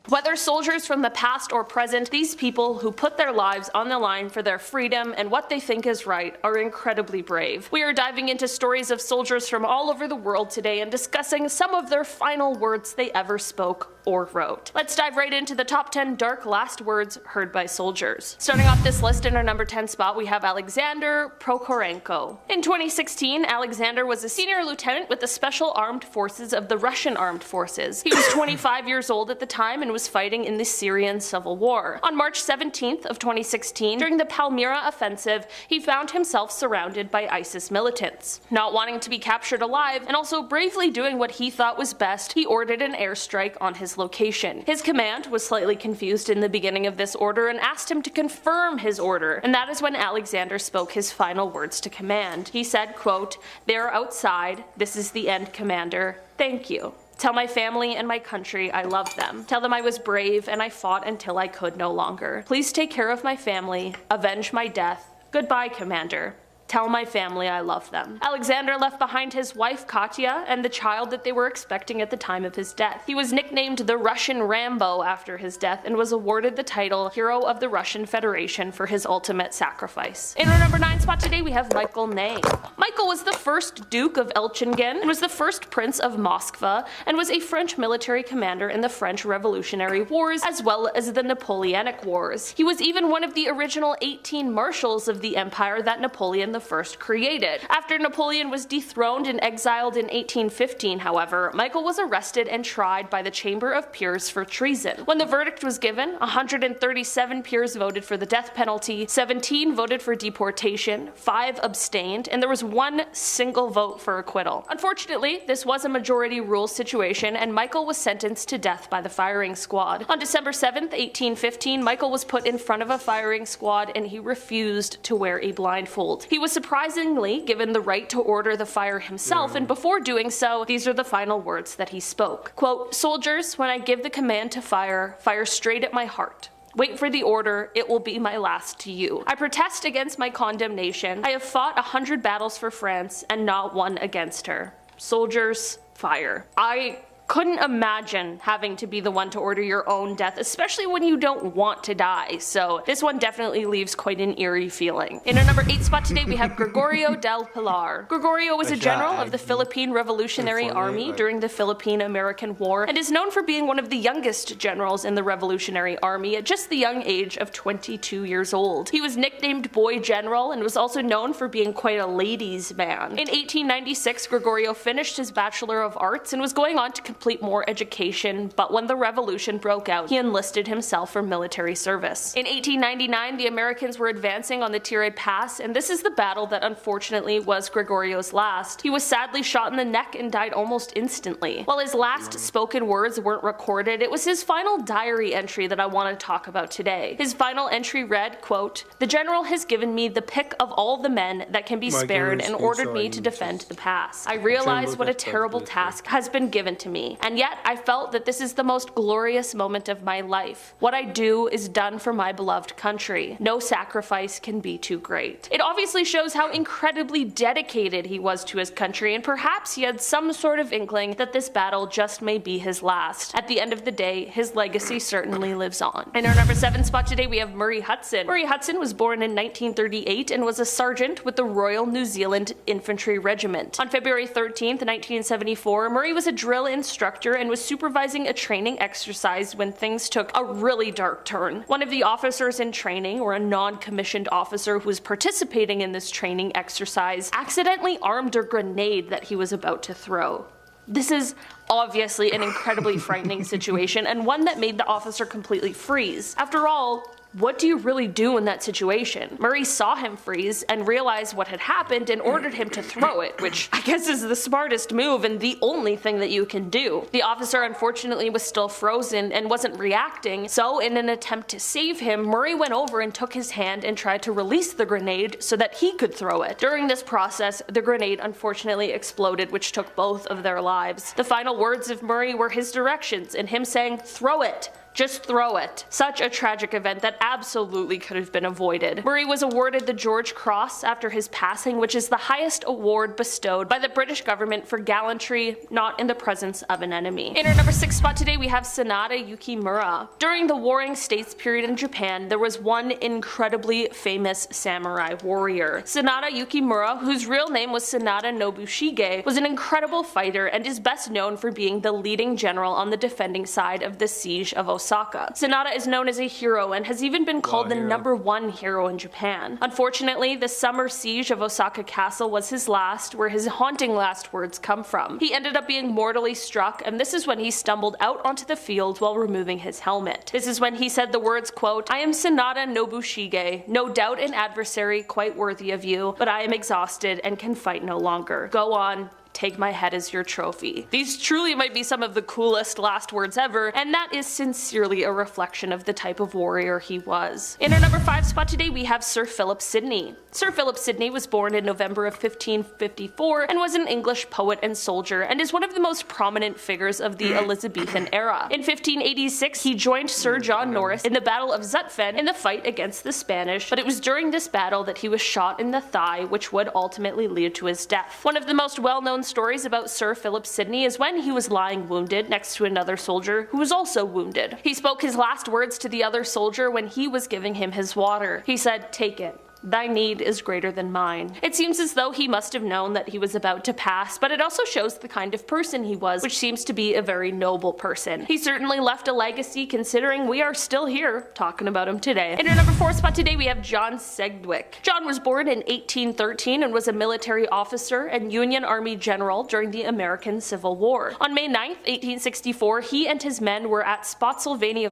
Whether soldiers from the past or present, these people who put their lives on the line for their freedom and what they think is right are incredibly brave. We are diving into stories of soldiers from all over the world today and discussing some of their final words they ever spoke or wrote. Let's dive right into the top 10 dark last words heard by soldiers. Starting off this list in our number 10 spot, we have Alexander Prokhorenko. In 2016, Alexander was a senior lieutenant with the Special Armed Forces of the Russian Armed Forces. He was 25 years old at the time and was fighting in the Syrian civil war. On March 17th of 2016, during the Palmyra offensive, he found himself surrounded by ISIS militants. Not wanting to be captured alive, and also bravely doing what he thought was best, he ordered an airstrike on his location. His command was slightly confused in the beginning of this order and asked him to confirm his order, and that is when Alexander spoke his final words to command. He said, quote, "They're outside. This is the end, Commander. Thank you. Tell my family and my country I love them. Tell them I was brave and I fought until I could no longer. Please take care of my family. Avenge my death. Goodbye, Commander. Tell my family I love them." Alexander left behind his wife Katya and the child that they were expecting at the time of his death. He was nicknamed the Russian Rambo after his death and was awarded the title Hero of the Russian Federation for his ultimate sacrifice. In our number 9 spot today we have Michael Ney. Michael was the first Duke of Elchingen and was the first Prince of Moskva and was a French military commander in the French Revolutionary Wars as well as the Napoleonic Wars. He was even one of the original 18 marshals of the empire that Napoleon I created. After Napoleon was dethroned and exiled in 1815, however, Michael was arrested and tried by the Chamber of Peers for treason. When the verdict was given, 137 peers voted for the death penalty, 17 voted for deportation, 5 abstained, and there was 1 single vote for acquittal. Unfortunately, this was a majority rule situation and Michael was sentenced to death by the firing squad. On December 7th, 1815, Michael was put in front of a firing squad and he refused to wear a blindfold. He was surprisingly given the right to order the fire himself, and before doing so, these are the final words that he spoke. Quote, "Soldiers, when I give the command to fire, fire straight at my heart. Wait for the order, it will be my last to you. I protest against my condemnation. I have fought 100 battles for France and not one against her. Soldiers, fire." I couldn't imagine having to be the one to order your own death, especially when you don't want to die, so this one definitely leaves quite an eerie feeling. In our number 8 spot today we have Gregorio del Pilar. Gregorio was a general of the Philippine Revolutionary Army during the Philippine-American War and is known for being one of the youngest generals in the Revolutionary Army at just the young age of 22 years old. He was nicknamed Boy General and was also known for being quite a ladies' man. In 1896, Gregorio finished his Bachelor of Arts and was going on to complete more education, but when the revolution broke out, he enlisted himself for military service. In 1899, the Americans were advancing on the Tiré Pass, and this is the battle that unfortunately was Gregorio's last. He was sadly shot in the neck and died almost instantly. While his last spoken words weren't recorded, it was his final diary entry that I want to talk about today. His final entry read, quote, "The general has given me the pick of all the men that can be spared and ordered me to defend the pass. I realize what a terrible task has been given to me, and yet I felt that this is the most glorious moment of my life. What I do is done for my beloved country. No sacrifice can be too great." It obviously shows how incredibly dedicated he was to his country, and perhaps he had some sort of inkling that this battle just may be his last. At the end of the day, his legacy certainly lives on. In our number 7 spot today we have Murray Hudson. Murray Hudson was born in 1938 and was a sergeant with the Royal New Zealand Infantry Regiment. On February 13th, 1974, Murray was a drill instructor and was supervising a training exercise when things took a really dark turn. One of the officers in training, or a non-commissioned officer who was participating in this training exercise, accidentally armed a grenade that he was about to throw. This is obviously an incredibly frightening situation and one that made the officer completely freeze. After all, what do you really do in that situation? Murray saw him freeze and realized what had happened and ordered him to throw it, which I guess is the smartest move and the only thing that you can do. The officer unfortunately was still frozen and wasn't reacting, so in an attempt to save him, Murray went over and took his hand and tried to release the grenade so that he could throw it. During this process, the grenade unfortunately exploded, which took both of their lives. The final words of Murray were his directions and him saying, "Throw it! Just throw it. Such a tragic event that absolutely could have been avoided. Murray was awarded the George Cross after his passing, which is the highest award bestowed by the British government for gallantry not in the presence of an enemy. In our number 6 spot today, we have Sanada Yukimura. During the Warring States period in Japan, there was one incredibly famous samurai warrior. Sanada Yukimura, whose real name was Sanada Nobushige, was an incredible fighter and is best known for being the leading general on the defending side of the siege of Osaka. Sanada is known as a hero and has even been called the #1 hero in Japan. Unfortunately, the summer siege of Osaka Castle was his last, where his haunting last words come from. He ended up being mortally struck, and this is when he stumbled out onto the field while removing his helmet. This is when he said the words, quote, "I am Sanada Nobushige, no doubt an adversary quite worthy of you, but I am exhausted and can fight no longer. Go on. Take my head as your trophy." These truly might be some of the coolest last words ever, and that is sincerely a reflection of the type of warrior he was. In our number 5 spot today, we have Sir Philip Sidney. Sir Philip Sidney was born in November of 1554 and was an English poet and soldier, and is one of the most prominent figures of the Elizabethan era. In 1586, he joined Sir John Norris in the Battle of Zutphen in the fight against the Spanish, but it was during this battle that he was shot in the thigh, which would ultimately lead to his death. One of the most well-known stories about Sir Philip Sidney is when he was lying wounded next to another soldier who was also wounded. He spoke his last words to the other soldier when he was giving him his water. He said, "Take it. Thy need is greater than mine." It seems as though he must have known that he was about to pass, but it also shows the kind of person he was, which seems to be a very noble person. He certainly left a legacy, considering we are still here talking about him today. In our number 4 spot today, we have John Sedgwick. John was born in 1813 and was a military officer and Union Army general during the American Civil War. On May 9th, 1864, he and his men were at Spotsylvania